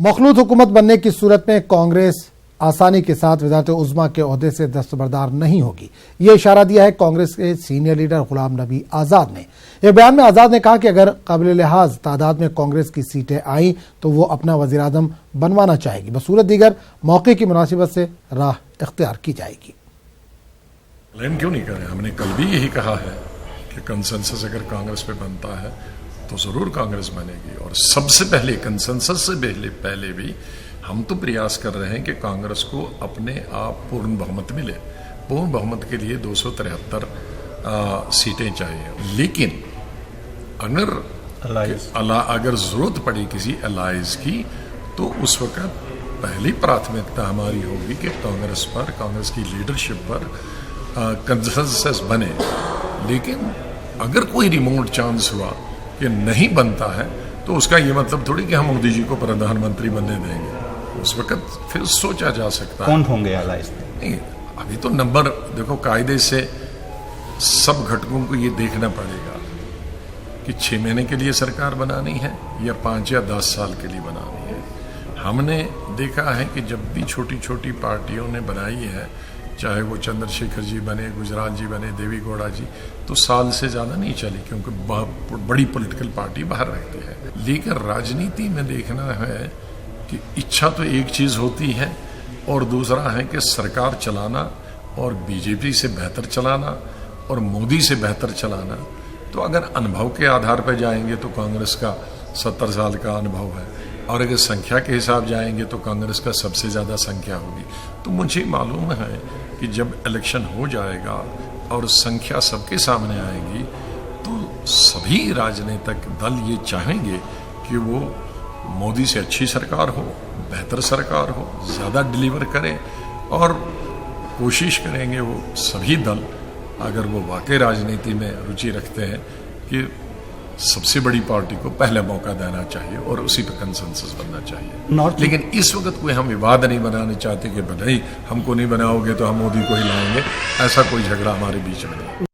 मखलूत हुकूमत बनने की सूरत में कांग्रेस आसानी के साथ वज़ारत उज़्मा के ओहदे से दस्तबरदार नहीं होगी। ये इशारा दिया है कांग्रेस के सीनियर लीडर गुलाम नबी आज़ाद ने। एक बयान में आज़ाद ने कहा कि अगर काबिल लिहाज तादाद में कांग्रेस की सीटें आई तो वो अपना वज़ीर आज़म बनवाना चाहेगी, बसूरत दीगर मौके की मुनासिबत से राह इख्तियार की जाएगी। क्लेम क्यों नहीं करें? हमने कल भी यही कहा है कि कंसेंसस अगर कांग्रेस पे बनता है तो जरूर कांग्रेस बनेगी। और सबसे पहले कंसेंसस से पहले भी हम तो प्रयास कर रहे हैं कि कांग्रेस को अपने आप पूर्ण बहुमत मिले। पूर्ण बहुमत के लिए 273 सीटें चाहिए, लेकिन अगर जरूरत पड़ी किसी अलायंस की तो उस वक्त पहली प्राथमिकता हमारी होगी कि कांग्रेस पर, कांग्रेस की लीडरशिप पर कंसेंसस बने। लेकिन अगर कोई रिमोट चांस हुआ कि नहीं बनता है तो उसका ये मतलब थोड़ी कि हम मोदी जी को प्रधानमंत्री बनने देंगे। उस वक्त फिर सोचा जा सकता है कौन होंगे अलायंस। नहीं, अभी तो नंबर देखो, कायदे से सब घटकों को ये देखना पड़ेगा कि 6 महीने के लिए सरकार बनानी है या 5 या 10 साल के लिए बनानी है। हमने देखा है कि जब भी छोटी छोटी पार्टियों ने बनाई है, चाहे वो चंद्रशेखर जी बने, गुजराल जी बने, देवी गौड़ा जी, तो साल से ज़्यादा नहीं चली क्योंकि बड़ी पॉलिटिकल पार्टी बाहर रहती है। लेकिन राजनीति में देखना है कि इच्छा तो एक चीज़ होती है और दूसरा है कि सरकार चलाना और बीजेपी से बेहतर चलाना और मोदी से बेहतर चलाना। तो अगर अनुभव के आधार पर जाएंगे तो कांग्रेस का 70 साल का अनुभव है, और अगर संख्या के हिसाब जाएंगे तो कांग्रेस का सबसे ज़्यादा संख्या होगी। तो मुझे मालूम है कि जब इलेक्शन हो जाएगा और संख्या सबके सामने आएगी तो सभी राजनीतिक दल ये चाहेंगे कि वो मोदी से अच्छी सरकार हो, बेहतर सरकार हो, ज़्यादा डिलीवर करे, और कोशिश करेंगे वो सभी दल, अगर वो वाकई राजनीति में रुचि रखते हैं, कि सबसे बड़ी पार्टी को पहले मौका देना चाहिए और उसी पर कंसेंसस बनना चाहिए। लेकिन इस वक्त कोई हम विवाद नहीं बनाने चाहते कि नहीं हमको नहीं बनाओगे तो हम मोदी को ही लाएंगे, ऐसा कोई झगड़ा हमारे बीच में नहीं।